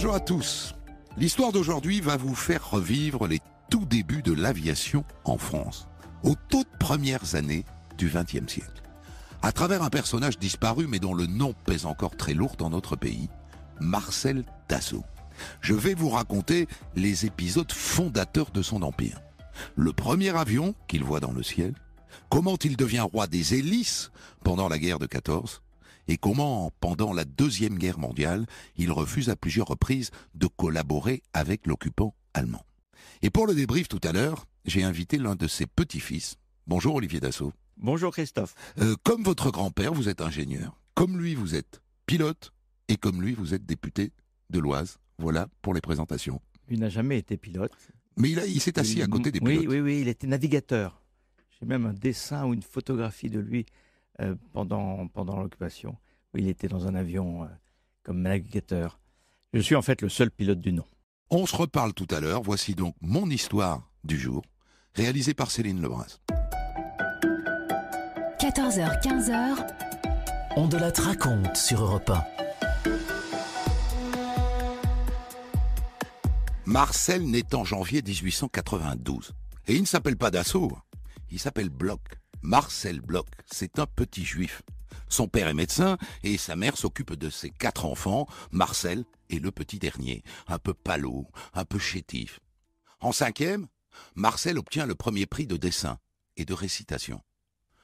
Bonjour à tous. L'histoire d'aujourd'hui va vous faire revivre les tout débuts de l'aviation en France, aux toutes premières années du XXe siècle. À travers un personnage disparu mais dont le nom pèse encore très lourd dans notre pays, Marcel Dassault. Je vais vous raconter les épisodes fondateurs de son empire. Le premier avion qu'il voit dans le ciel, comment il devient roi des hélices pendant la guerre de 14, et comment, pendant la Deuxième Guerre mondiale, il refuse à plusieurs reprises de collaborer avec l'occupant allemand. Et pour le débrief tout à l'heure, j'ai invité l'un de ses petits-fils. Bonjour Olivier Dassault. Bonjour Christophe. Comme votre grand-père, vous êtes ingénieur. Comme lui, vous êtes pilote. Et comme lui, vous êtes député de l'Oise. Voilà pour les présentations. Il n'a jamais été pilote. Mais il s'est assis à côté des pilotes. Oui, il était navigateur. J'ai même un dessin ou une photographie de lui pendant l'occupation, où il était dans un avion comme navigateur. Je suis en fait le seul pilote du nom. On se reparle tout à l'heure. Voici donc mon histoire du jour, réalisée par Céline Lebras. 14h, 15h. On de la raconte sur Europe 1. Marcel naît en janvier 1892. Et il ne s'appelle pas Dassault, il s'appelle Bloch. Marcel Bloch, c'est un petit juif. Son père est médecin et sa mère s'occupe de ses 4 enfants. Marcel est le petit dernier, un peu pâlot, un peu chétif. En 5e, Marcel obtient le premier prix de dessin et de récitation.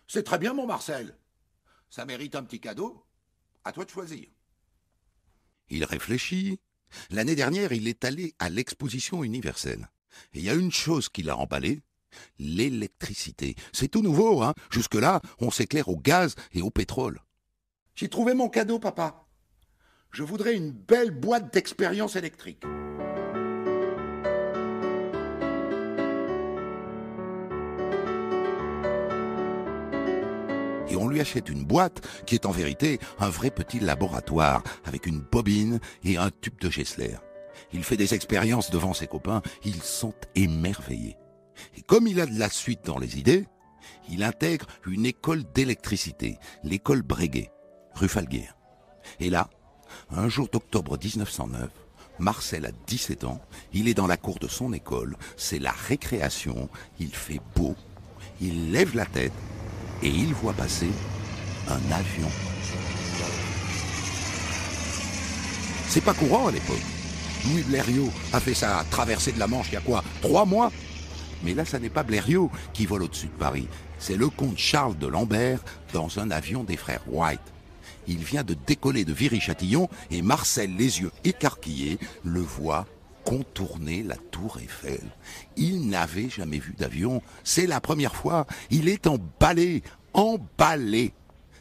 C'est très bien mon Marcel. Ça mérite un petit cadeau. À toi de choisir. Il réfléchit. L'année dernière, il est allé à l'exposition universelle. Et il y a une chose qui l'a emballé, l'électricité. C'est tout nouveau, hein. Jusque-là, on s'éclaire au gaz et au pétrole. J'ai trouvé mon cadeau, papa. Je voudrais une belle boîte d'expérience électrique. Et on lui achète une boîte qui est en vérité un vrai petit laboratoire avec une bobine et un tube de Gessler. Il fait des expériences devant ses copains, ils sont émerveillés. Et comme il a de la suite dans les idées, il intègre une école d'électricité, l'école Breguet, rue Falguière. Et là, un jour d'octobre 1909, Marcel a 17 ans, il est dans la cour de son école, c'est la récréation, il fait beau, il lève la tête, et il voit passer un avion. C'est pas courant à l'époque. Louis Blériot a fait sa traversée de la Manche il y a quoi, 3 mois? Mais là, ça n'est pas Blériot qui vole au-dessus de Paris. C'est le comte Charles de Lambert dans un avion des frères White. Il vient de décoller de Viry-Châtillon et Marcel, les yeux écarquillés, le voit contourner la tour Eiffel. Il n'avait jamais vu d'avion. C'est la première fois. Il est emballé.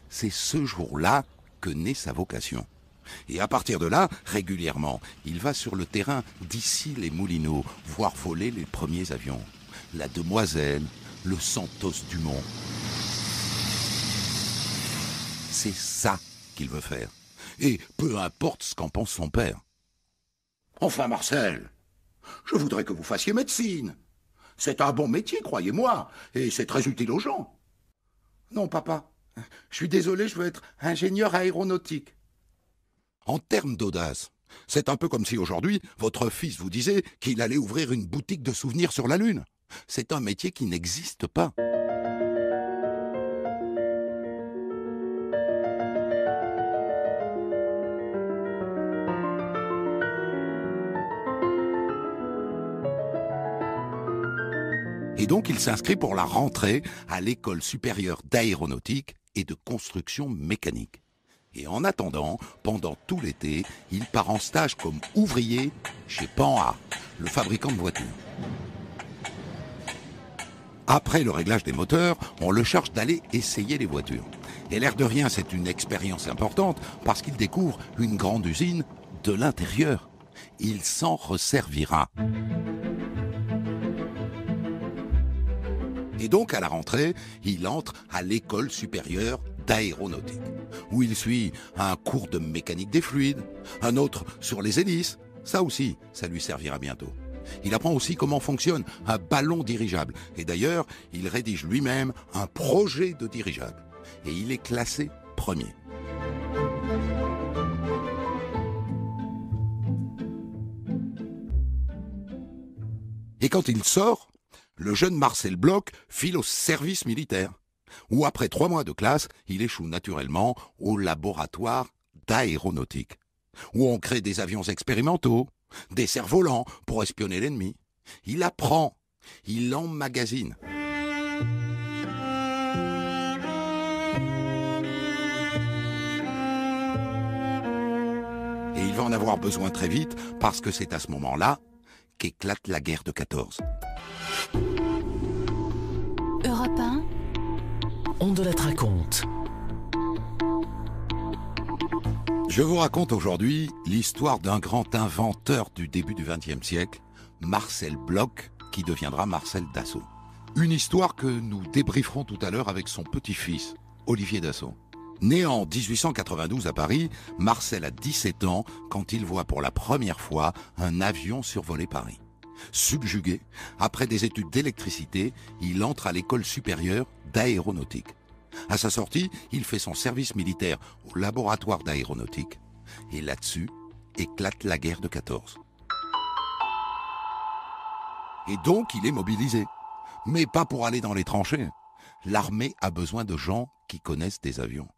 C'est ce jour-là que naît sa vocation. Et à partir de là, régulièrement, il va sur le terrain d'Issy-les-Moulineaux, voir voler les premiers avions. La Demoiselle, le Santos Dumont. C'est ça qu'il veut faire. Et peu importe ce qu'en pense son père. Enfin, Marcel, je voudrais que vous fassiez médecine. C'est un bon métier, croyez-moi, et c'est très utile aux gens. Non, papa, je suis désolé, je veux être ingénieur aéronautique. En termes d'audace, c'est un peu comme si aujourd'hui, votre fils vous disait qu'il allait ouvrir une boutique de souvenirs sur la Lune. C'est un métier qui n'existe pas. Et donc, il s'inscrit pour la rentrée à l'École supérieure d'aéronautique et de construction mécanique. Et en attendant, pendant tout l'été, il part en stage comme ouvrier chez Panhard, le fabricant de voitures. Après le réglage des moteurs, on le charge d'aller essayer les voitures. Et l'air de rien, c'est une expérience importante parce qu'il découvre une grande usine de l'intérieur. Il s'en resservira. Et donc, à la rentrée, il entre à l'École supérieure d'aéronautique, où il suit un cours de mécanique des fluides, un autre sur les hélices. Ça aussi, ça lui servira bientôt. Il apprend aussi comment fonctionne un ballon dirigeable. Et d'ailleurs, il rédige lui-même un projet de dirigeable. Et il est classé premier. Et quand il sort, le jeune Marcel Bloch file au service militaire, où après 3 mois de classe, il échoue naturellement au laboratoire d'aéronautique, où on crée des avions expérimentaux, des cerfs-volants pour espionner l'ennemi. Il apprend, il emmagasine. Et il va en avoir besoin très vite, parce que c'est à ce moment-là qu'éclate la guerre de 14. Europe 1, on de la raconte. Je vous raconte aujourd'hui l'histoire d'un grand inventeur du début du XXe siècle, Marcel Bloch, qui deviendra Marcel Dassault. Une histoire que nous débrieferons tout à l'heure avec son petit-fils, Olivier Dassault. Né en 1892 à Paris, Marcel a 17 ans quand il voit pour la première fois un avion survoler Paris. Subjugué, après des études d'électricité, il entre à l'école supérieure d'aéronautique. À sa sortie, il fait son service militaire au laboratoire d'aéronautique. Et là-dessus, éclate la guerre de 14. Et donc, il est mobilisé. Mais pas pour aller dans les tranchées. L'armée a besoin de gens qui connaissent des avions.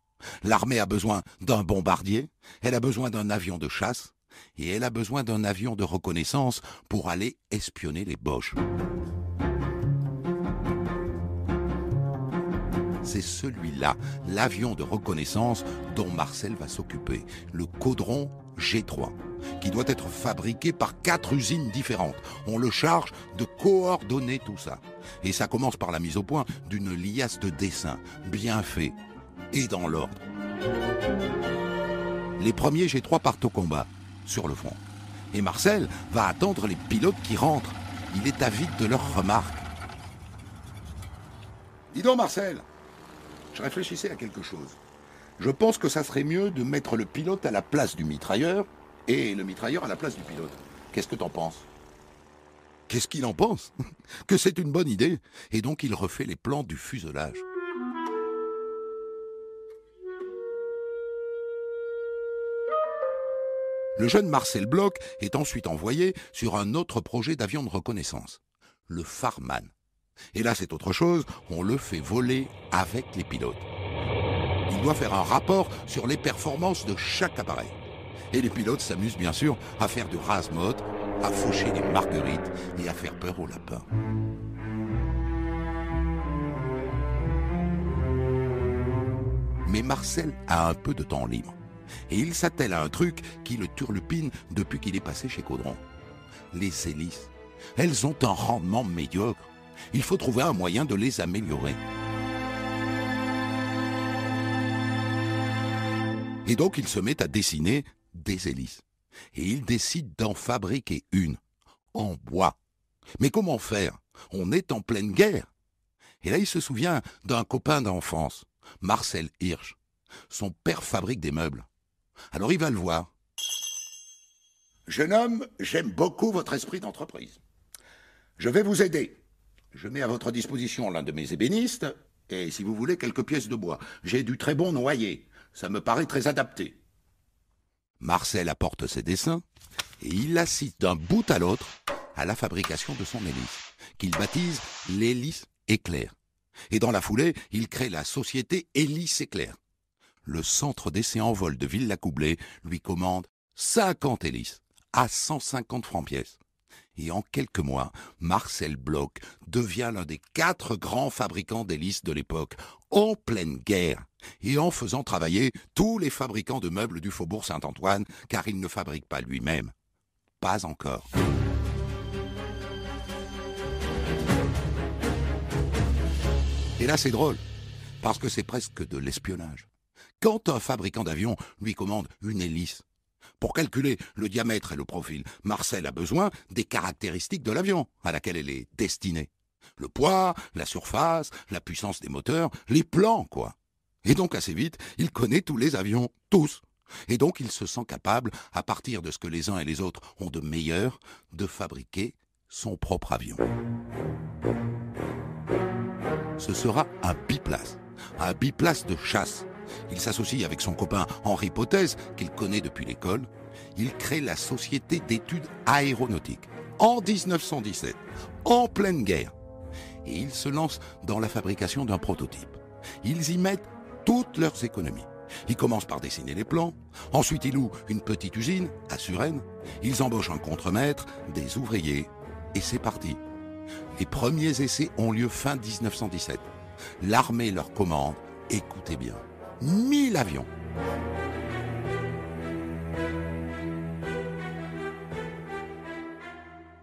L'armée a besoin d'un bombardier, elle a besoin d'un avion de chasse, et elle a besoin d'un avion de reconnaissance pour aller espionner les Boches. C'est celui-là, l'avion de reconnaissance dont Marcel va s'occuper, le Caudron G3, qui doit être fabriqué par 4 usines différentes. On le charge de coordonner tout ça. Et ça commence par la mise au point d'une liasse de dessins, bien faits, et dans l'ordre. Les premiers G3 partent au combat, sur le front. Et Marcel va attendre les pilotes qui rentrent. Il est avide de leurs remarques. Dis donc Marcel, je réfléchissais à quelque chose. Je pense que ça serait mieux de mettre le pilote à la place du mitrailleur et le mitrailleur à la place du pilote. Qu'est-ce que t'en penses ? Qu'est-ce qu'il en pense ? Que c'est une bonne idée. Et donc il refait les plans du fuselage. Le jeune Marcel Bloch est ensuite envoyé sur un autre projet d'avion de reconnaissance, le Farman. Et là, c'est autre chose, on le fait voler avec les pilotes. Il doit faire un rapport sur les performances de chaque appareil. Et les pilotes s'amusent bien sûr à faire du rase-motte, à faucher les marguerites et à faire peur aux lapins. Mais Marcel a un peu de temps libre. Et il s'attelle à un truc qui le turlupine depuis qu'il est passé chez Caudron. Les hélices. Elles ont un rendement médiocre. Il faut trouver un moyen de les améliorer. Et donc il se met à dessiner des hélices. Et il décide d'en fabriquer une, en bois. Mais comment faire ? On est en pleine guerre. Et là il se souvient d'un copain d'enfance, Marcel Hirsch. Son père fabrique des meubles. Alors il va le voir. Jeune homme, j'aime beaucoup votre esprit d'entreprise. Je vais vous aider. Je mets à votre disposition l'un de mes ébénistes, et si vous voulez, quelques pièces de bois. J'ai du très bon noyer. Ça me paraît très adapté. Marcel apporte ses dessins, et il assiste d'un bout à l'autre à la fabrication de son hélice, qu'il baptise l'hélice éclair. Et dans la foulée, il crée la société Hélice Éclair. Le centre d'essai en vol de Villacoublay lui commande 50 hélices à 150 francs pièce. Et en quelques mois, Marcel Bloch devient l'un des 4 grands fabricants d'hélices de l'époque, en pleine guerre, et en faisant travailler tous les fabricants de meubles du faubourg Saint-Antoine, car il ne fabrique pas lui-même. Pas encore. Et là, c'est drôle, parce que c'est presque de l'espionnage. Quand un fabricant d'avions lui commande une hélice, pour calculer le diamètre et le profil, Marcel a besoin des caractéristiques de l'avion à laquelle elle est destinée. Le poids, la surface, la puissance des moteurs, les plans, quoi. Et donc assez vite, il connaît tous les avions, tous. Et donc il se sent capable, à partir de ce que les uns et les autres ont de meilleur, de fabriquer son propre avion. Ce sera un biplace de chasse. Il s'associe avec son copain Henri Potez, qu'il connaît depuis l'école. Il crée la Société d'études aéronautiques, en 1917, en pleine guerre. Et ils se lancent dans la fabrication d'un prototype. Ils y mettent toutes leurs économies. Ils commencent par dessiner les plans, ensuite ils louent une petite usine à Suresnes, ils embauchent un contremaître, des ouvriers, et c'est parti. Les premiers essais ont lieu fin 1917. L'armée leur commande, écoutez bien, 1000 avions.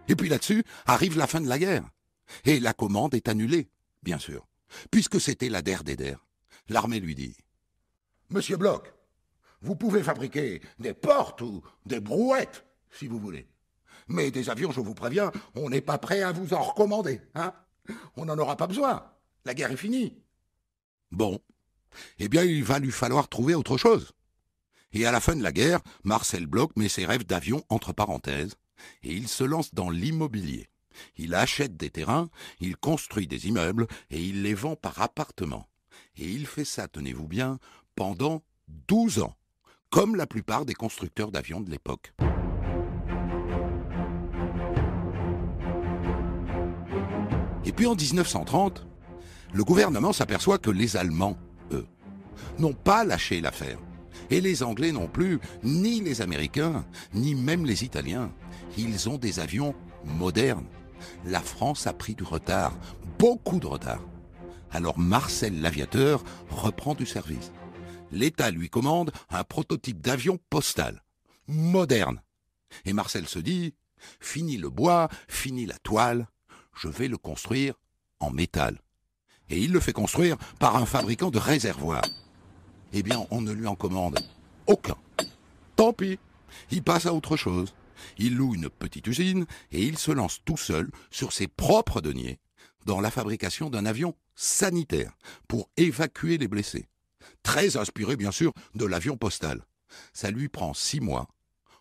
Et puis là-dessus, arrive la fin de la guerre. Et la commande est annulée, bien sûr, puisque c'était la der des der. L'armée lui dit « Monsieur Bloch, vous pouvez fabriquer des portes ou des brouettes, si vous voulez. Mais des avions, je vous préviens, on n'est pas prêt à vous en recommander. Hein, on n'en aura pas besoin. La guerre est finie. » Bon, eh bien il va lui falloir trouver autre chose. Et à la fin de la guerre, Marcel Bloch met ses rêves d'avion entre parenthèses et il se lance dans l'immobilier. Il achète des terrains, il construit des immeubles et il les vend par appartement. Et il fait ça, tenez-vous bien, pendant 12 ans, comme la plupart des constructeurs d'avions de l'époque. Et puis en 1930, le gouvernement s'aperçoit que les Allemands, eux, n'ont pas lâché l'affaire. Et les Anglais non plus, ni les Américains, ni même les Italiens. Ils ont des avions modernes. La France a pris du retard, beaucoup de retard. Alors Marcel l'aviateur reprend du service. L'État lui commande un prototype d'avion postal, moderne. Et Marcel se dit, fini le bois, fini la toile, je vais le construire en métal. Et il le fait construire par un fabricant de réservoirs. Eh bien, on ne lui en commande aucun. Tant pis, il passe à autre chose. Il loue une petite usine et il se lance tout seul sur ses propres deniers dans la fabrication d'un avion sanitaire pour évacuer les blessés. Très inspiré, bien sûr, de l'avion postal. Ça lui prend 6 mois.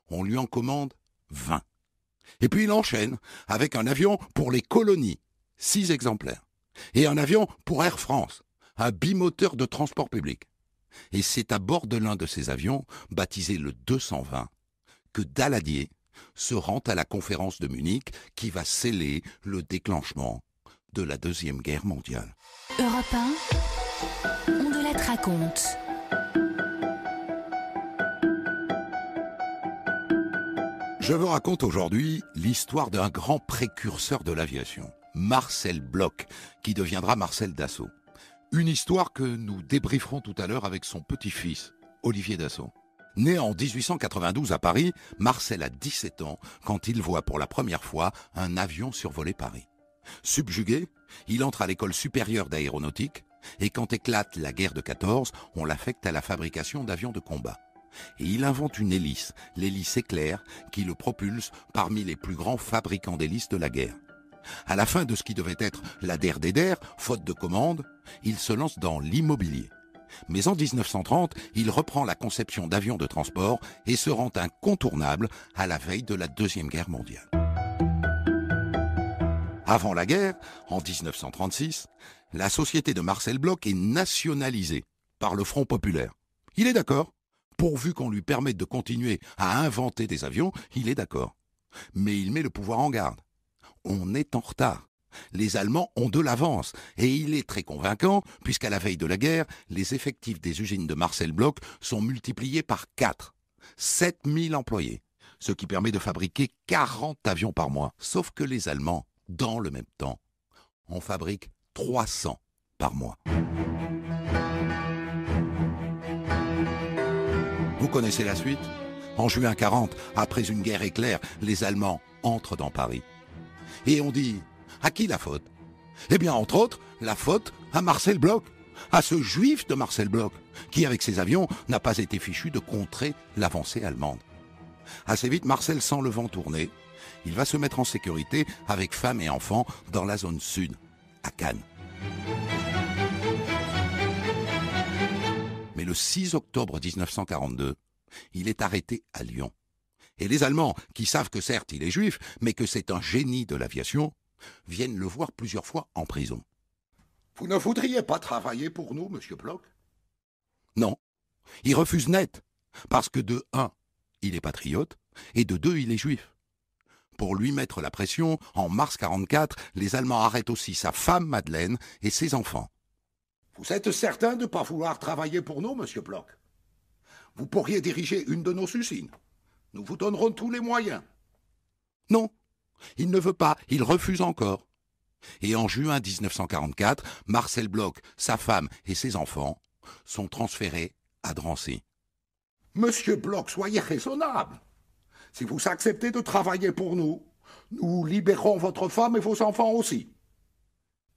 On lui en commande 20. Et puis il enchaîne avec un avion pour les colonies, 6 exemplaires. Et un avion pour Air France, un bimoteur de transport public. Et c'est à bord de l'un de ces avions, baptisé le 220, que Daladier se rend à la conférence de Munich qui va sceller le déclenchement de la Deuxième Guerre mondiale. Europe 1, on de la raconte. Je vous raconte aujourd'hui l'histoire d'un grand précurseur de l'aviation, Marcel Bloch, qui deviendra Marcel Dassault. Une histoire que nous débrieferons tout à l'heure avec son petit-fils, Olivier Dassault. Né en 1892 à Paris, Marcel a 17 ans quand il voit pour la première fois un avion survoler Paris. Subjugué, il entre à l'école supérieure d'aéronautique et quand éclate la guerre de 14, on l'affecte à la fabrication d'avions de combat. Et il invente une hélice, l'hélice éclair, qui le propulse parmi les plus grands fabricants d'hélices de la guerre. À la fin de ce qui devait être la der des der, faute de commande, il se lance dans l'immobilier. Mais en 1930, il reprend la conception d'avions de transport et se rend incontournable à la veille de la Deuxième Guerre mondiale. Avant la guerre, en 1936, la société de Marcel Bloch est nationalisée par le Front populaire. Il est d'accord. Pourvu qu'on lui permette de continuer à inventer des avions, il est d'accord. Mais il met le pouvoir en garde. On est en retard. Les Allemands ont de l'avance et il est très convaincant puisqu'à la veille de la guerre, les effectifs des usines de Marcel Bloch sont multipliés par 4. 7000 employés, ce qui permet de fabriquer 40 avions par mois. Sauf que les Allemands, dans le même temps, en fabriquent 300 par mois. Vous connaissez la suite ? En juin 40, après une guerre éclair, les Allemands entrent dans Paris. Et on dit, à qui la faute ? Eh bien, entre autres, la faute à Marcel Bloch, à ce juif de Marcel Bloch, qui, avec ses avions, n'a pas été fichu de contrer l'avancée allemande. Assez vite, Marcel sent le vent tourner. Il va se mettre en sécurité avec femme et enfants dans la zone sud, à Cannes. Mais le 6 octobre 1942, il est arrêté à Lyon. Et les Allemands, qui savent que certes il est juif, mais que c'est un génie de l'aviation, viennent le voir plusieurs fois en prison. « Vous ne voudriez pas travailler pour nous, monsieur Bloch ?» Non, il refuse net, parce que de 1, il est patriote, et de 2, il est juif. Pour lui mettre la pression, en mars 1944, les Allemands arrêtent aussi sa femme Madeleine et ses enfants. Vous êtes certain de ne pas vouloir travailler pour nous, monsieur Bloch? Vous pourriez diriger une de nos usines. Nous vous donnerons tous les moyens. Non, il ne veut pas, il refuse encore. Et en juin 1944, Marcel Bloch, sa femme et ses enfants sont transférés à Drancy. Monsieur Bloch, soyez raisonnable. Si vous acceptez de travailler pour nous, nous libérerons votre femme et vos enfants aussi.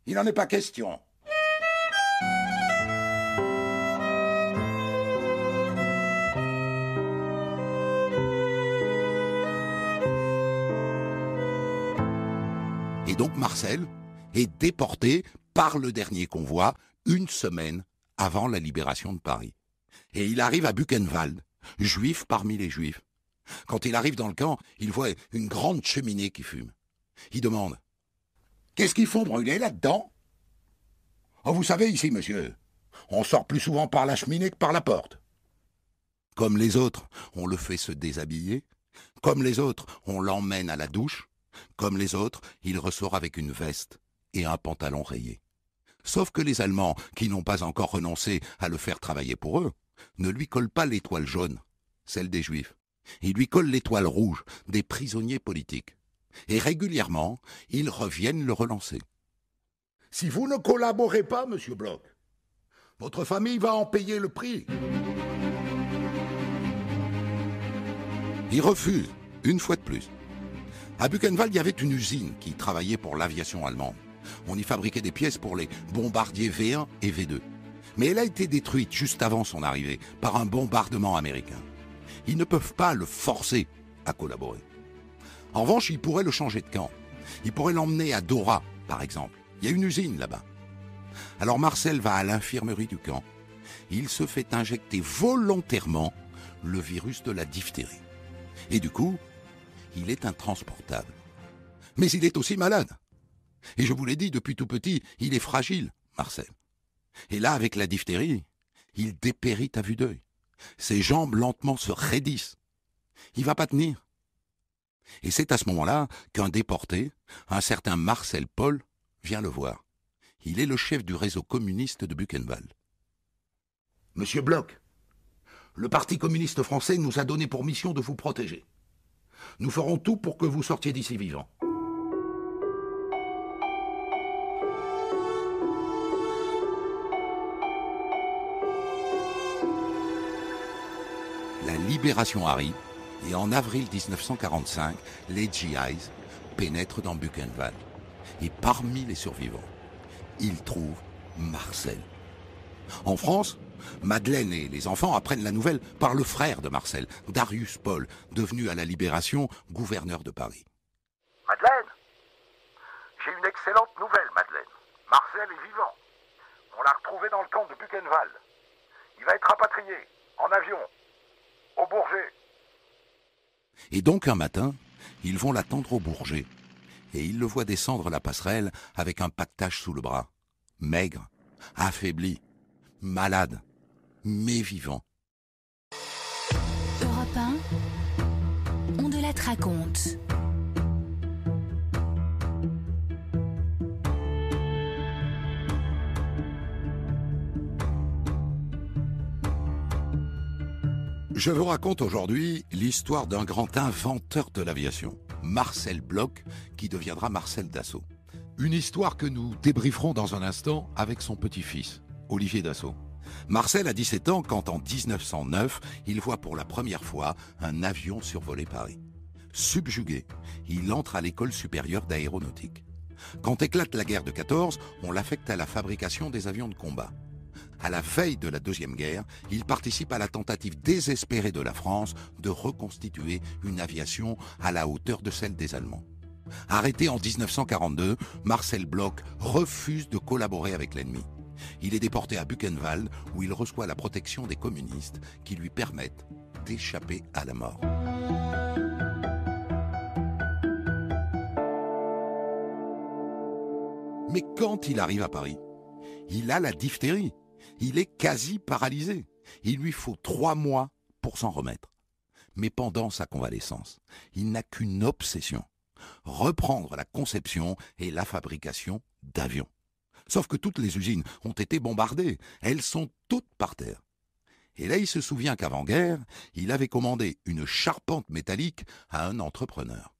Il n'en est pas question. Et donc Marcel est déporté par le dernier convoi une semaine avant la libération de Paris. Et il arrive à Buchenwald, juif parmi les juifs. Quand il arrive dans le camp, il voit une grande cheminée qui fume. Il demande « Qu'est-ce qu'ils font brûler là-dedans ?»« Oh, vous savez ici, monsieur, on sort plus souvent par la cheminée que par la porte. » Comme les autres, on le fait se déshabiller. Comme les autres, on l'emmène à la douche. Comme les autres, il ressort avec une veste et un pantalon rayé. Sauf que les Allemands, qui n'ont pas encore renoncé à le faire travailler pour eux, ne lui collent pas l'étoile jaune, celle des Juifs. Ils lui collent l'étoile rouge, des prisonniers politiques. Et régulièrement, ils reviennent le relancer. Si vous ne collaborez pas, monsieur Bloch, votre famille va en payer le prix. Il refuse, une fois de plus. À Buchenwald, il y avait une usine qui travaillait pour l'aviation allemande. On y fabriquait des pièces pour les bombardiers V1 et V2. Mais elle a été détruite juste avant son arrivée par un bombardement américain. Ils ne peuvent pas le forcer à collaborer. En revanche, ils pourraient le changer de camp. Ils pourraient l'emmener à Dora, par exemple. Il y a une usine là-bas. Alors Marcel va à l'infirmerie du camp. Il se fait injecter volontairement le virus de la diphtérie. Et du coup, il est intransportable. Mais il est aussi malade. Et je vous l'ai dit, depuis tout petit, il est fragile, Marcel. Et là, avec la diphtérie, il dépérit à vue d'œil. Ses jambes lentement se raidissent. Il va pas tenir. Et c'est à ce moment-là qu'un déporté, un certain Marcel Paul, vient le voir. Il est le chef du réseau communiste de Buchenwald. Monsieur Bloch, le Parti communiste français nous a donné pour mission de vous protéger. Nous ferons tout pour que vous sortiez d'ici vivant. La libération arrive et en avril 1945, les GIs pénètrent dans Buchenwald. Et parmi les survivants, ils trouvent Marcel. En France, Madeleine et les enfants apprennent la nouvelle par le frère de Marcel, Darius Paul, devenu à la Libération gouverneur de Paris. Madeleine, j'ai une excellente nouvelle, Madeleine. Marcel est vivant. On l'a retrouvé dans le camp de Buchenwald. Il va être rapatrié, en avion, au Bourget. Et donc un matin, ils vont l'attendre au Bourget. Et ils le voient descendre la passerelle avec un paquetage sous le bras. Maigre, affaibli, malade, mais vivant. Europe 1, on de la raconte. Je vous raconte aujourd'hui l'histoire d'un grand inventeur de l'aviation, Marcel Bloch, qui deviendra Marcel Dassault. Une histoire que nous débrieferons dans un instant avec son petit-fils, Olivier Dassault. Marcel a 17 ans quand, en 1909, il voit pour la première fois un avion survoler Paris. Subjugué, il entre à l'école supérieure d'aéronautique. Quand éclate la guerre de 14, on l'affecte à la fabrication des avions de combat. À la veille de la Deuxième Guerre, il participe à la tentative désespérée de la France de reconstituer une aviation à la hauteur de celle des Allemands. Arrêté en 1942, Marcel Bloch refuse de collaborer avec l'ennemi. Il est déporté à Buchenwald où il reçoit la protection des communistes qui lui permettent d'échapper à la mort. Mais quand il arrive à Paris, il a la diphtérie. Il est quasi paralysé. Il lui faut 3 mois pour s'en remettre. Mais pendant sa convalescence, il n'a qu'une obsession, reprendre la conception et la fabrication d'avions. Sauf que toutes les usines ont été bombardées, elles sont toutes par terre. Et là, il se souvient qu'avant-guerre, il avait commandé une charpente métallique à un entrepreneur.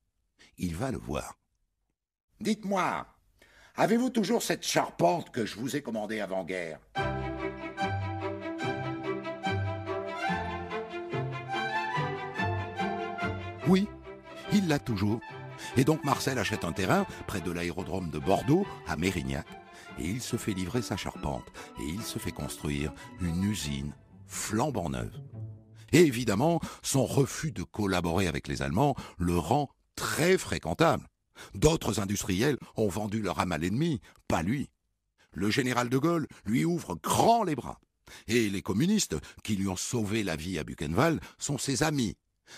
Il va le voir. « Dites-moi, avez-vous toujours cette charpente que je vous ai commandée avant-guerre ?» Oui, il l'a toujours. Et donc Marcel achète un terrain près de l'aérodrome de Bordeaux, à Mérignac, et il se fait livrer sa charpente, et il se fait construire une usine flambant neuve. Et évidemment, son refus de collaborer avec les Allemands le rend très fréquentable. D'autres industriels ont vendu leur âme à l'ennemi, pas lui. Le général de Gaulle lui ouvre grand les bras. Et les communistes, qui lui ont sauvé la vie à Buchenwald, sont ses amis.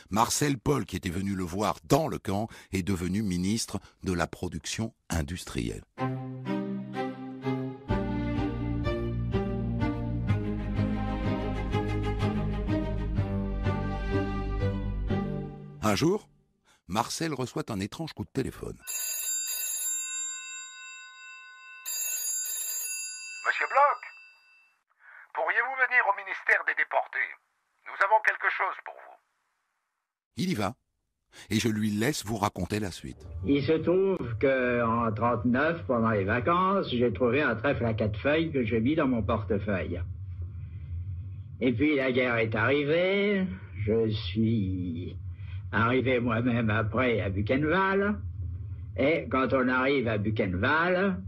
Marcel Paul, qui était venu le voir dans le camp, est devenu ministre de la production industrielle. Un jour, Marcel reçoit un étrange coup de téléphone. Monsieur Bloch, pourriez-vous venir au ministère des déportés? Nous avons quelque chose pour vous. Il y va, et je lui laisse vous raconter la suite. Il se trouve qu'en 1939, pendant les vacances, j'ai trouvé un trèfle à 4 feuilles que j'ai mis dans mon portefeuille. Et puis la guerre est arrivée, je suis arrivé moi-même après à Buchenwald, et quand on arrive à Buchenwald,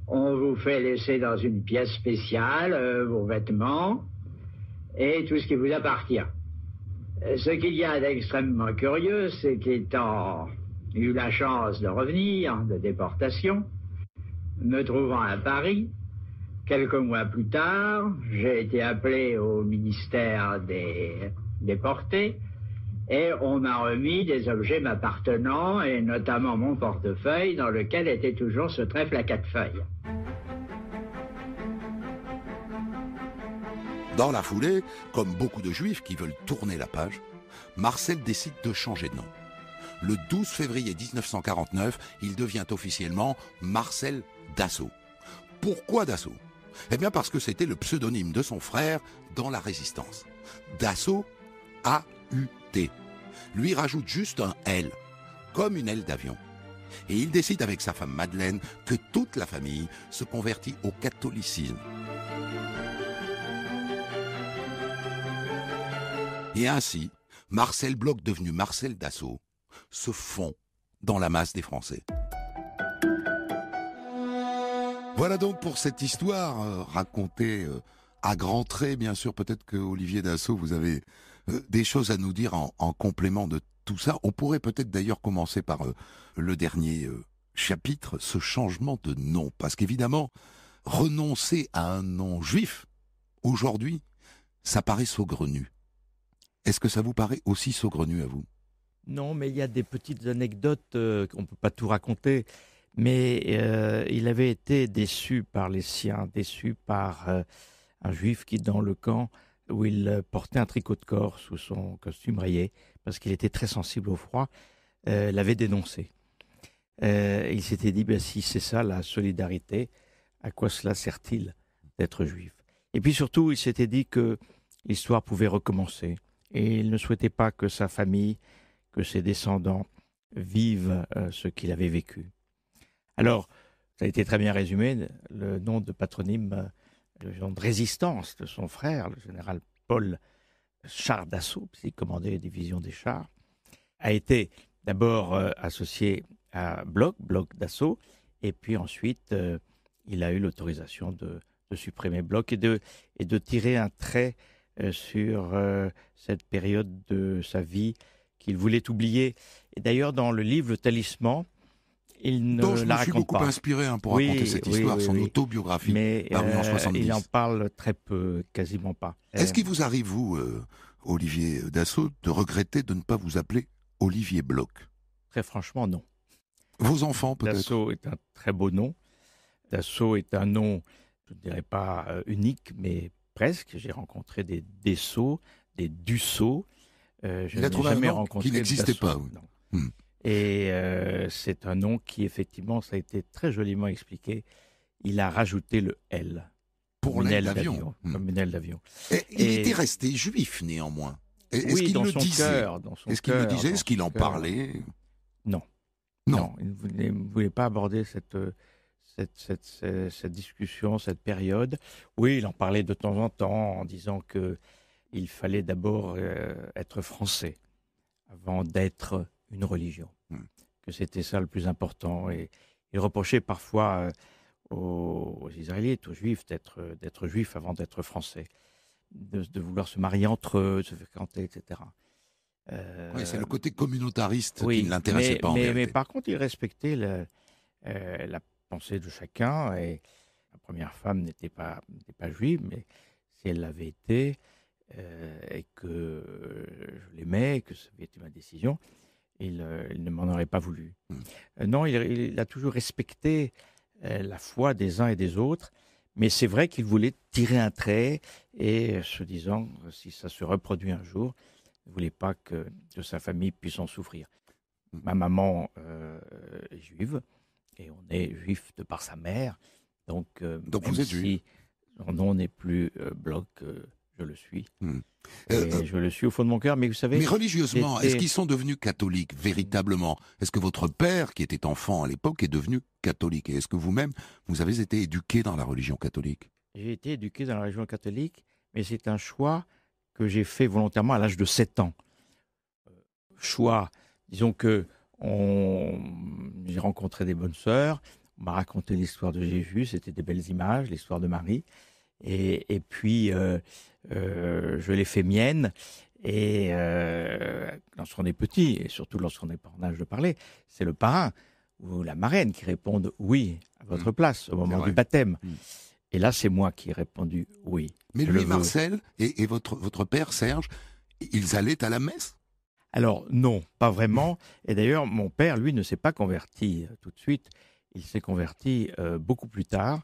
on vous fait laisser dans une pièce spéciale vos vêtements et tout ce qui vous appartient. Ce qu'il y a d'extrêmement curieux, c'est qu'étant eu la chance de revenir de déportation, me trouvant à Paris, quelques mois plus tard, j'ai été appelé au ministère des déportés et on m'a remis des objets m'appartenant et notamment mon portefeuille dans lequel était toujours ce trèfle à 4 feuilles. Dans la foulée, comme beaucoup de juifs qui veulent tourner la page, Marcel décide de changer de nom. Le 12 février 1949, il devient officiellement Marcel Dassault. Pourquoi Dassault ? Eh bien parce que c'était le pseudonyme de son frère dans la Résistance. Dassault, A-U-T. Lui rajoute juste un L, comme une aile d'avion. Et il décide avec sa femme Madeleine que toute la famille se convertit au catholicisme. Et ainsi, Marcel Bloch, devenu Marcel Dassault, se fond dans la masse des Français. Voilà donc pour cette histoire racontée à grands traits, bien sûr. Peut-être que Olivier Dassault, vous avez des choses à nous dire en complément de tout ça. On pourrait peut-être d'ailleurs commencer par le dernier chapitre, ce changement de nom. Parce qu'évidemment, renoncer à un nom juif, aujourd'hui, ça paraît saugrenu. Est-ce que ça vous paraît aussi saugrenu à vous ? Non, mais il y a des petites anecdotes qu'on ne peut pas tout raconter. Mais il avait été déçu par les siens, déçu par un juif qui, dans le camp où il portait un tricot de corps sous son costume rayé, parce qu'il était très sensible au froid, l'avait dénoncé. Il s'était dit, si c'est ça la solidarité, à quoi cela sert-il d'être juif ? Et puis surtout, il s'était dit que l'histoire pouvait recommencer. Et il ne souhaitait pas que sa famille, que ses descendants vivent ce qu'il avait vécu. Alors, ça a été très bien résumé, le nom de patronyme, le nom de résistance de son frère, le général Paul Char Dassault, puisqu'il commandait les divisions des chars, a été d'abord associé à Bloch Dassault, et puis ensuite, il a eu l'autorisation de supprimer Bloch et de tirer un trait sur cette période de sa vie qu'il voulait oublier. Et d'ailleurs, dans le livre Le Talisman, il ne la raconte pas. Je me suis beaucoup inspiré pour raconter cette histoire, son autobiographie, parue en 70. Il en parle très peu, quasiment pas. Est-ce qu'il vous arrive, vous, Olivier Dassault, de regretter de ne pas vous appeler Olivier Bloch ? Très franchement, non. Vos enfants, peut-être ? Dassault est un très beau nom. Dassault est un nom, je ne dirais pas unique, mais presque. J'ai rencontré des Dessau, des Dussault. Je n'ai jamais rencontré qui n'existait pas. Non. Et c'est un nom qui, effectivement, ça a été très joliment expliqué. Il a rajouté le L. Pour l'aile d'avion. Comme une aile d'avion. Et il était resté juif, néanmoins. Est-ce Oui, qu'il dans le son disait cœur. Est-ce qu'il le disait? Est-ce qu'il en parlait? Non. Non. Il ne voulait pas aborder cette discussion, cette période. Oui, il en parlait de temps en temps en disant qu'il fallait d'abord être français avant d'être une religion. Que c'était ça le plus important. Et il reprochait parfois aux Israélites, aux Juifs, d'être juifs avant d'être français, de vouloir se marier entre eux, de se fréquenter, etc. Oui, c'est le côté communautariste oui, qui ne l'intéressait pas en vérité. Mais par contre, il respectait la pensée de chacun. Et la première femme n'était pas juive, mais si elle l'avait été, et que je l'aimais, et que ça avait été ma décision, il ne m'en aurait pas voulu. Non, il a toujours respecté la foi des uns et des autres, mais c'est vrai qu'il voulait tirer un trait et se disant, si ça se reproduit un jour, il ne voulait pas que sa famille puisse en souffrir. Ma maman est juive, et on est juif de par sa mère, donc vous êtes juif. Son nom n'est plus Bloch, je le suis. Et je le suis au fond de mon cœur, mais vous savez... Mais religieusement, est-ce qu'ils sont devenus catholiques, véritablement? Est-ce que votre père, qui était enfant à l'époque, est devenu catholique? Et est-ce que vous-même, vous avez été éduqué dans la religion catholique? J'ai été éduqué dans la religion catholique, mais c'est un choix que j'ai fait volontairement à l'âge de 7 ans. Choix, disons que j'ai rencontré des bonnes sœurs, on m'a raconté l'histoire de Jésus, c'était des belles images, l'histoire de Marie, et puis je l'ai fait mienne, et lorsqu'on est petit, et surtout lorsqu'on n'est pas en âge de parler, c'est le parrain ou la marraine qui répondent oui à votre place au moment du baptême. Et là, c'est moi qui ai répondu oui. Mais lui, Marcel, et votre père, Serge, ils allaient à la messe? Alors non, pas vraiment. Et d'ailleurs, mon père, lui, ne s'est pas converti tout de suite. Il s'est converti beaucoup plus tard.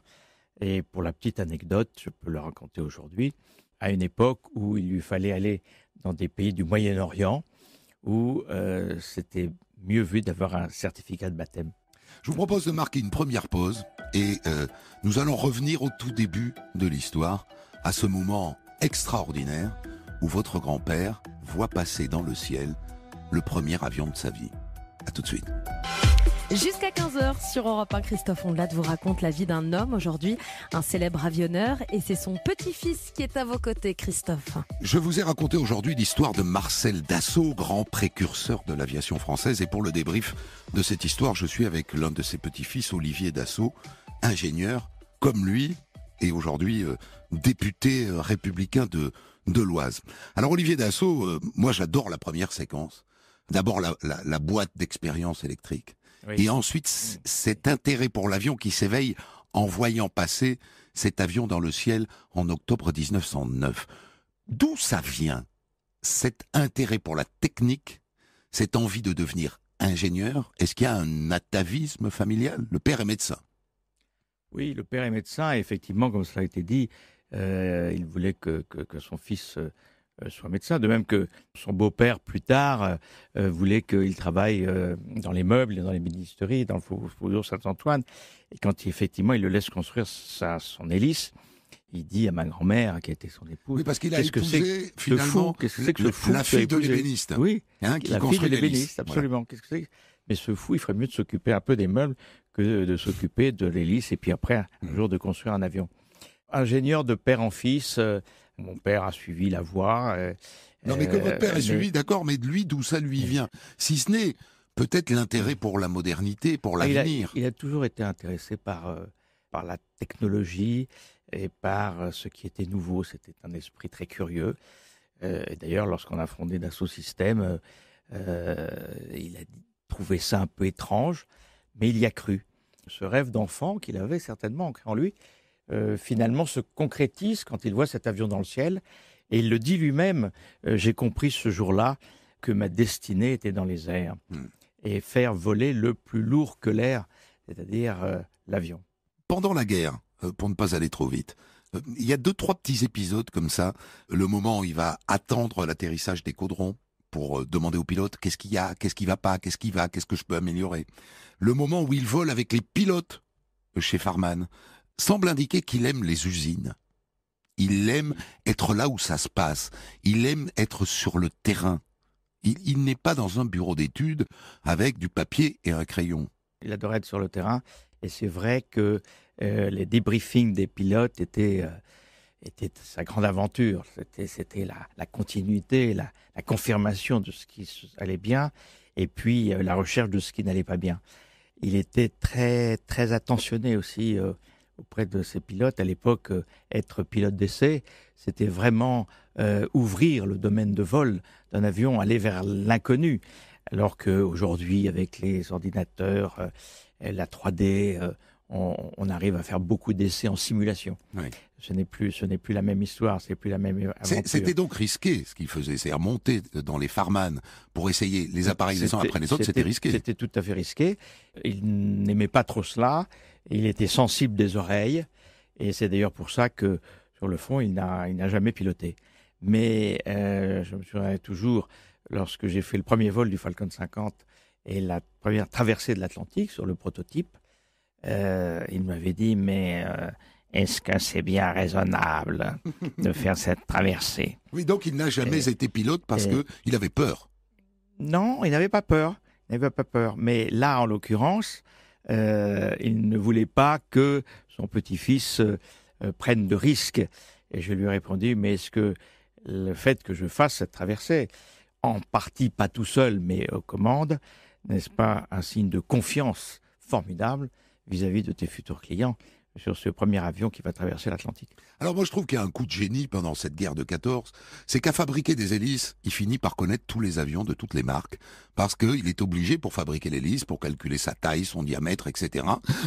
Et pour la petite anecdote, je peux le raconter aujourd'hui, à une époque où il lui fallait aller dans des pays du Moyen-Orient, où c'était mieux vu d'avoir un certificat de baptême. Je vous propose de marquer une première pause et nous allons revenir au tout début de l'histoire, à ce moment extraordinaire où votre grand-père voit passer dans le ciel le premier avion de sa vie. À tout de suite. Jusqu'à 15h sur Europe 1, Christophe Ondelat vous raconte la vie d'un homme aujourd'hui, un célèbre avionneur, et c'est son petit-fils qui est à vos côtés, Christophe. Je vous ai raconté aujourd'hui l'histoire de Marcel Dassault, grand précurseur de l'aviation française, et pour le débrief de cette histoire, je suis avec l'un de ses petits-fils, Olivier Dassault, ingénieur comme lui, et aujourd'hui député républicain de l'Oise. Alors Olivier Dassault, moi j'adore la première séquence. D'abord la boîte d'expérience électrique. Oui. Et ensuite, cet intérêt pour l'avion qui s'éveille en voyant passer cet avion dans le ciel en octobre 1909. D'où ça vient, cet intérêt pour la technique, cette envie de devenir ingénieur? Est-ce qu'il y a un atavisme familial? Le père est médecin. Oui, le père est médecin, et effectivement, comme cela a été dit, il voulait que son fils soit médecin, de même que son beau-père, plus tard, voulait qu'il travaille dans les meubles, dans les bénisteries, dans le faubourg Saint-Antoine. Et quand effectivement il le laisse construire son hélice, il dit à ma grand-mère, qui était son épouse... Oui, parce qu'il a épousé, finalement, la fille de l'ébéniste. Oui, qui la fille de l'ébéniste, Voilà. absolument. Qu'est-ce que c'est? Mais ce fou, il ferait mieux de s'occuper un peu des meubles que de s'occuper de l'hélice, et puis après, un jour, de construire un avion. Ingénieur de père en fils... Mon père a suivi la voie. Non, mais que votre père ait suivi, d'accord, mais de lui, d'où ça lui vient? Si ce n'est peut-être l'intérêt pour la modernité, pour l'avenir. Il a toujours été intéressé par la technologie et par ce qui était nouveau. C'était un esprit très curieux. Et d'ailleurs, lorsqu'on a fondé Dassault Systèmes, il a trouvé ça un peu étrange, mais il y a cru. Ce rêve d'enfant qu'il avait certainement ancré en lui, finalement se concrétise quand il voit cet avion dans le ciel, et il le dit lui-même, j'ai compris ce jour-là que ma destinée était dans les airs, et faire voler le plus lourd que l'air, c'est-à-dire l'avion. Pendant la guerre, pour ne pas aller trop vite, il y a 2-3 petits épisodes comme ça, le moment où il va attendre l'atterrissage des caudrons pour demander au pilote qu'est-ce qu'il y a, qu'est-ce qui va pas, qu'est-ce qui va, qu'est-ce que je peux améliorer. Le moment où il vole avec les pilotes chez Farman semble indiquer qu'il aime les usines. Il aime être là où ça se passe. Il aime être sur le terrain. Il n'est pas dans un bureau d'études avec du papier et un crayon. Il adorait être sur le terrain. Et c'est vrai que les débriefings des pilotes étaient sa grande aventure. C'était la continuité, la confirmation de ce qui allait bien et puis la recherche de ce qui n'allait pas bien. Il était très, très attentionné aussi auprès de ses pilotes. À l'époque, être pilote d'essai, c'était vraiment ouvrir le domaine de vol d'un avion, aller vers l'inconnu. Alors qu'aujourd'hui, avec les ordinateurs, la 3D, on arrive à faire beaucoup d'essais en simulation. Oui. Ce n'est plus la même histoire, c'est plus la même aventure. C'était donc risqué ce qu'il faisait, c'est-à-dire monter dans les Farman pour essayer les appareils les uns après les autres, c'était risqué. C'était tout à fait risqué. Il n'aimait pas trop cela, il était sensible des oreilles, et c'est d'ailleurs pour ça que, sur le fond, il n'a jamais piloté. Mais je me souviens toujours, lorsque j'ai fait le premier vol du Falcon 50 et la première traversée de l'Atlantique sur le prototype, il m'avait dit, mais est-ce que c'est bien raisonnable de faire cette traversée? Oui, donc il n'a jamais été pilote parce qu'il avait peur. Non, il n'avait pas peur. Mais là, en l'occurrence, il ne voulait pas que son petit-fils prenne de risques. Et je lui ai répondu, mais est-ce que le fait que je fasse cette traversée, en partie pas tout seul, mais aux commandes, n'est-ce pas un signe de confiance formidable vis-à-vis de tes futurs clients sur ce premier avion qui va traverser l'Atlantique? Alors moi je trouve qu'il y a un coup de génie pendant cette guerre de 14, c'est qu'à fabriquer des hélices, il finit par connaître tous les avions de toutes les marques, parce qu'il est obligé pour fabriquer l'hélice, pour calculer sa taille, son diamètre, etc.,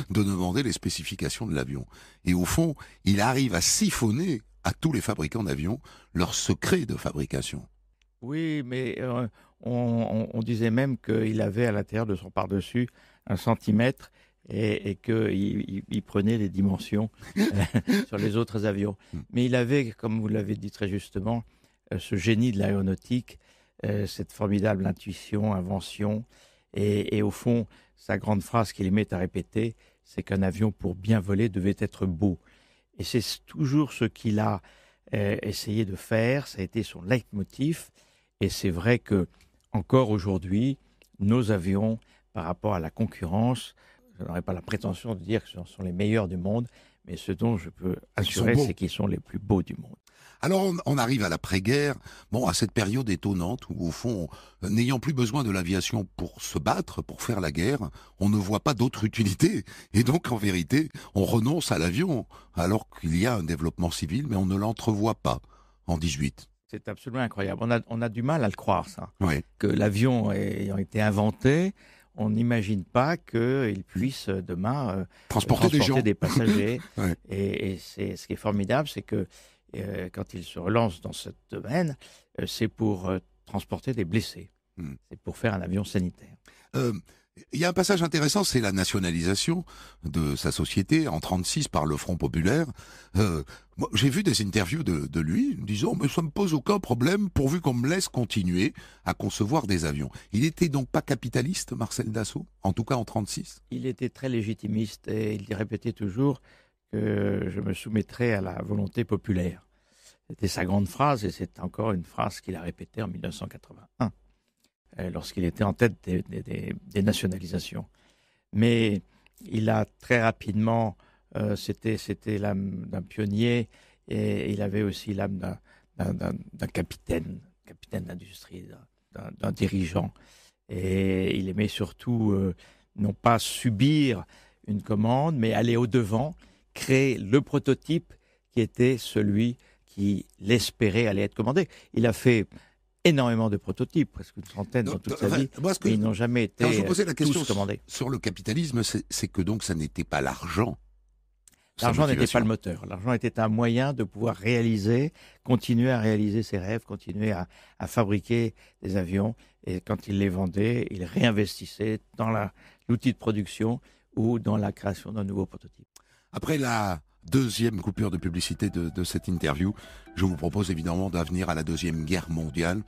de demander les spécifications de l'avion. Et au fond, il arrive à siphonner à tous les fabricants d'avions leur secret de fabrication. Oui, mais on disait même qu'il avait à l'intérieur de son par-dessus 1 centimètre et qu'il prenait les dimensions sur les autres avions. Mais il avait, comme vous l'avez dit très justement, ce génie de l'aéronautique, cette formidable intuition, invention, et au fond, sa grande phrase qu'il aimait à répéter, c'est qu'un avion, pour bien voler, devait être beau. Et c'est toujours ce qu'il a essayé de faire, ça a été son leitmotiv, et c'est vrai que encore aujourd'hui, nos avions, par rapport à la concurrence, je n'aurais pas la prétention de dire que ce sont les meilleurs du monde, mais ce dont je peux assurer, c'est qu'ils sont les plus beaux du monde. Alors on arrive à l'après-guerre, à cette période étonnante où au fond, n'ayant plus besoin de l'aviation pour se battre, pour faire la guerre, on ne voit pas d'autre utilité. Et donc en vérité, on renonce à l'avion, alors qu'il y a un développement civil, mais on ne l'entrevoit pas en 18. C'est absolument incroyable. On a du mal à le croire, ça. Oui. Que l'avion ayant été inventé, on n'imagine pas qu'il puisse demain transporter des passagers. Ouais. Et ce qui est formidable, c'est que quand il se relance dans ce domaine, c'est pour transporter des blessés. C'est pour faire un avion sanitaire. Il y a un passage intéressant, c'est la nationalisation de sa société en 1936 par le Front populaire. J'ai vu des interviews de lui disant « mais ça ne me pose aucun problème pourvu qu'on me laisse continuer à concevoir des avions ». Il n'était donc pas capitaliste, Marcel Dassault, en tout cas en 1936 ? Il était très légitimiste et il répétait toujours que je me soumettrai à la volonté populaire. C'était sa grande phrase et c'est encore une phrase qu'il a répétée en 1981. Lorsqu'il était en tête des nationalisations. Mais il a très rapidement, c'était l'âme d'un pionnier et il avait aussi l'âme d'un capitaine d'industrie, d'un dirigeant. Et il aimait surtout non pas subir une commande, mais aller au-devant, créer le prototype qui était celui qui l'espérait allait être commandé. Il a fait énormément de prototypes, presque une centaine dans toute sa vie, mais ils n'ont jamais été tous commandés. Sur le capitalisme, c'est que donc ça n'était pas l'argent. L'argent n'était pas le moteur. L'argent était un moyen de pouvoir continuer à réaliser ses rêves, continuer à fabriquer des avions. Et quand il les vendait, il réinvestissait dans l'outil de production ou dans la création d'un nouveau prototype. Après la deuxième coupure de publicité de cette interview, je vous propose évidemment d'avenir à la Deuxième Guerre mondiale,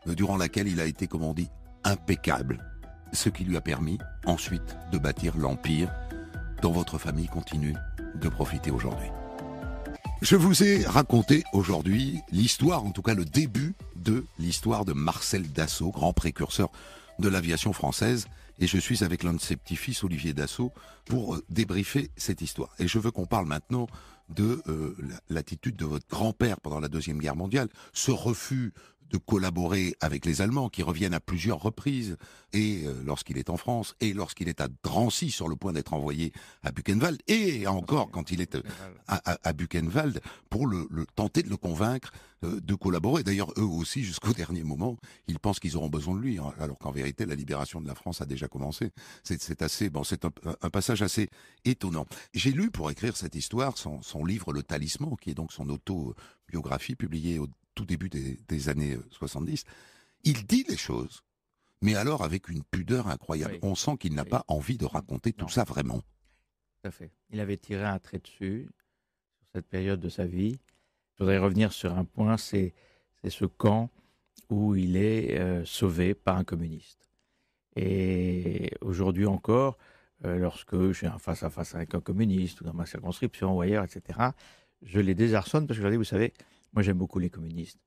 durant laquelle il a été, comme on dit, impeccable. Ce qui lui a permis, ensuite, de bâtir l'empire dont votre famille continue de profiter aujourd'hui. Je vous ai raconté aujourd'hui l'histoire, en tout cas le début de l'histoire de Marcel Dassault, grand précurseur de l'aviation française. Et je suis avec l'un de ses petits-fils, Olivier Dassault, pour débriefer cette histoire. Et je veux qu'on parle maintenant de l'attitude de votre grand-père pendant la Deuxième Guerre mondiale, ce refus de collaborer avec les Allemands qui reviennent à plusieurs reprises, et lorsqu'il est en France, et lorsqu'il est à Drancy sur le point d'être envoyé à Buchenwald, et encore quand il est à Buchenwald, pour le tenter de le convaincre de collaborer. D'ailleurs, eux aussi, jusqu'au dernier moment, ils pensent qu'ils auront besoin de lui, hein, alors qu'en vérité, la libération de la France a déjà commencé. C'est assez, bon, c'est un passage assez étonnant. J'ai lu pour écrire cette histoire son livre Le Talisman, qui est donc son autobiographie publiée au tout début des années 70, il dit les choses, mais alors avec une pudeur incroyable. Oui. On sent qu'il n'a pas envie de raconter tout ça vraiment. Tout à fait. Il avait tiré un trait dessus, sur cette période de sa vie. Je voudrais revenir sur un point, c'est ce camp où il est sauvé par un communiste. Et aujourd'hui encore, lorsque j'ai un face-à-face avec un communiste, ou dans ma circonscription, ou ailleurs, etc., je les désarçonne parce que je leur dis, vous savez, moi, j'aime beaucoup les communistes,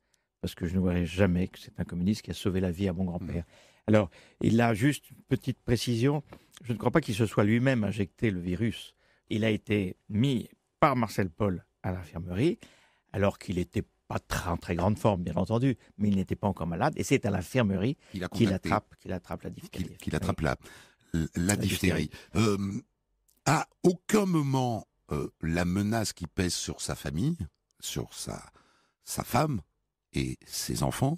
parce que je ne verrai jamais que c'est un communiste qui a sauvé la vie à mon grand-père. Alors, il a juste une petite précision. Je ne crois pas qu'il se soit lui-même injecté le virus. Il a été mis par Marcel Paul à l'infirmerie, alors qu'il n'était pas en très grande forme, bien entendu, mais il n'était pas encore malade. Et c'est à l'infirmerie qu'il attrape la diphtérie. Qu'il attrape la diphtérie. À aucun moment, la menace qui pèse sur sa famille, sur sa femme et ses enfants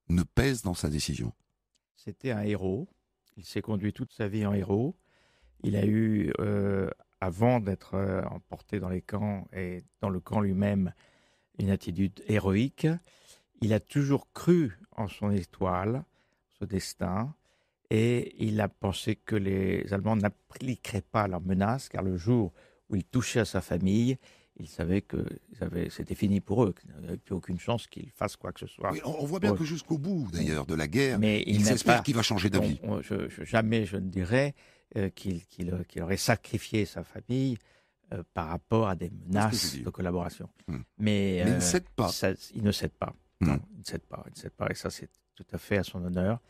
ne pèsent dans sa décision. C'était un héros. Il s'est conduit toute sa vie en héros. Il a eu, avant d'être emporté dans les camps et dans le camp lui-même, une attitude héroïque. Il a toujours cru en son étoile, son destin, et il a pensé que les Allemands n'appliqueraient pas leurs menaces, car le jour où il touchait à sa famille, il savait que c'était fini pour eux, qu'il n'avait plus aucune chance qu'ils fassssent quoi que ce soit. Oui, on voit bien que jusqu'au bout, d'ailleurs, de la guerre, il espère qu'il va changer d'avis. Jamais je ne dirais qu'il aurait sacrifié sa famille par rapport à des menaces de collaboration. Mais il ne cède pas. Il ne cède pas. Non, il ne cède pas. Et ça, c'est tout à fait à son honneur.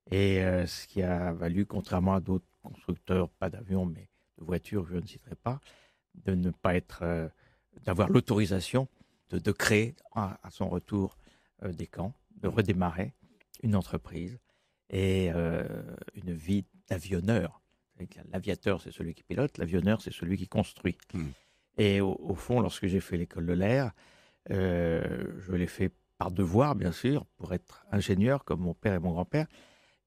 Et ce qui a valu, contrairement à d'autres constructeurs, pas d'avions, mais de voitures, je ne citerai pas, de ne pas d'avoir l'autorisation de créer à son retour des camps, de redémarrer une entreprise et une vie d'avionneur. L'aviateur, c'est celui qui pilote, l'avionneur, c'est celui qui construit. Et au fond, lorsque j'ai fait l'école de l'air, je l'ai fait par devoir, bien sûr, pour être ingénieur comme mon père et mon grand-père,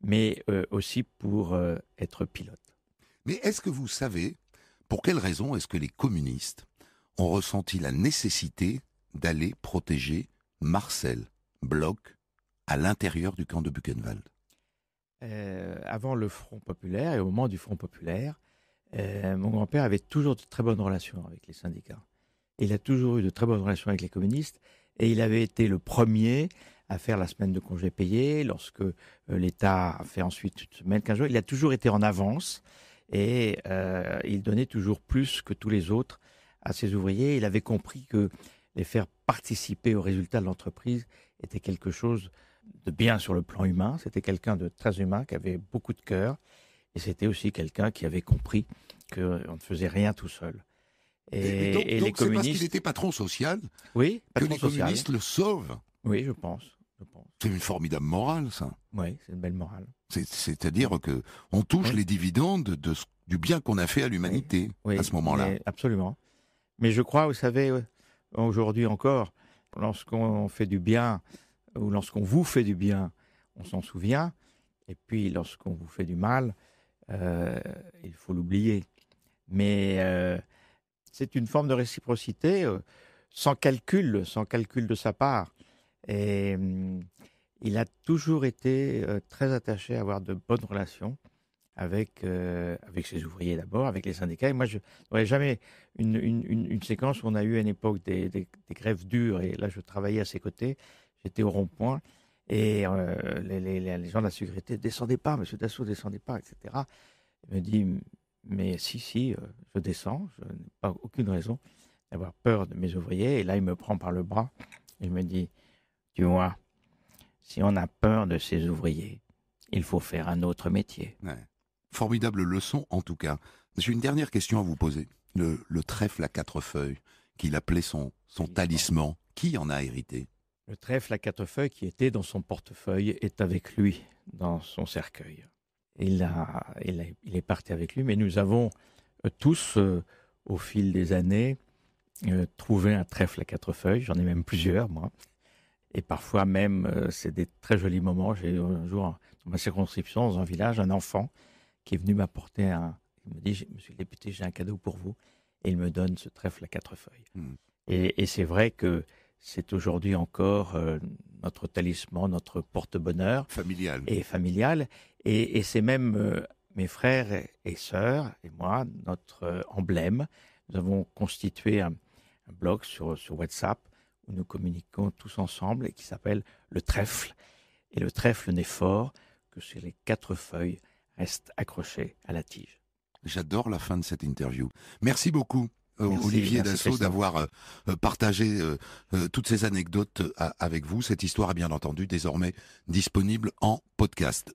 mais aussi pour être pilote. Mais est-ce que vous savez pour quelle raison est-ce que les communistes ont ressenti la nécessité d'aller protéger Marcel Bloch à l'intérieur du camp de Buchenwald? Avant le Front populaire et au moment du Front populaire, mon grand-père avait toujours de très bonnes relations avec les syndicats. Il a toujours eu de très bonnes relations avec les communistes et il avait été le premier à faire la semaine de congés payés. Lorsque l'État a fait ensuite une semaine, 15 jours, il a toujours été en avance. Et il donnait toujours plus que tous les autres à ses ouvriers. Il avait compris que les faire participer aux résultats de l'entreprise était quelque chose de bien sur le plan humain. C'était quelqu'un de très humain, qui avait beaucoup de cœur. Et c'était aussi quelqu'un qui avait compris qu'on ne faisait rien tout seul. Et donc les communistes... c'est parce qu'il était patron social que les communistes le sauvent. Oui, je pense. C'est une formidable morale, ça. Oui, c'est une belle morale. C'est-à-dire qu'on touche les dividendes du bien qu'on a fait à l'humanité à ce moment-là. Absolument. Mais je crois, vous savez, aujourd'hui encore, lorsqu'on fait du bien, ou lorsqu'on vous fait du bien, on s'en souvient. Et puis, lorsqu'on vous fait du mal, il faut l'oublier. Mais c'est une forme de réciprocité sans calcul de sa part. Et il a toujours été très attaché à avoir de bonnes relations avec ses ouvriers d'abord, avec les syndicats. Et moi, je n'aurais jamais une séquence où on a eu à une époque des grèves dures. Et là, je travaillais à ses côtés. J'étais au rond-point. Et les gens de la sécurité, descendez pas, monsieur Dassault, descendez pas, etc. Il me dit, mais si, je descends, je n'ai pas aucune raison d'avoir peur de mes ouvriers. Et là, il me prend par le bras, il me dit, tu vois, si on a peur de ses ouvriers, il faut faire un autre métier. Ouais. Formidable leçon, en tout cas. J'ai une dernière question à vous poser. Le trèfle à 4 feuilles, qu'il appelait son talisman, qui en a hérité? Le trèfle à 4 feuilles qui était dans son portefeuille est avec lui, dans son cercueil. Il est parti avec lui, mais nous avons tous, au fil des années, trouvé un trèfle à 4 feuilles. J'en ai même plusieurs, moi. Et parfois même, c'est des très jolis moments. J'ai eu un jour, dans ma circonscription, dans un village, un enfant qui est venu m'apporter il me dit, monsieur le député, j'ai un cadeau pour vous. Et il me donne ce trèfle à 4 feuilles. Et c'est vrai que c'est aujourd'hui encore notre talisman, notre porte-bonheur. Familial. Et familial. Et c'est même mes frères et sœurs et moi, notre emblème. Nous avons constitué un blog sur WhatsApp où nous communiquons tous ensemble et qui s'appelle le trèfle. Et le trèfle n'est fort que si les 4 feuilles restent accrochées à la tige. J'adore la fin de cette interview. Merci beaucoup. Merci, Olivier Dassault, Christophe, d'avoir partagé toutes ces anecdotes avec vous. Cette histoire est bien entendu désormais disponible en podcast.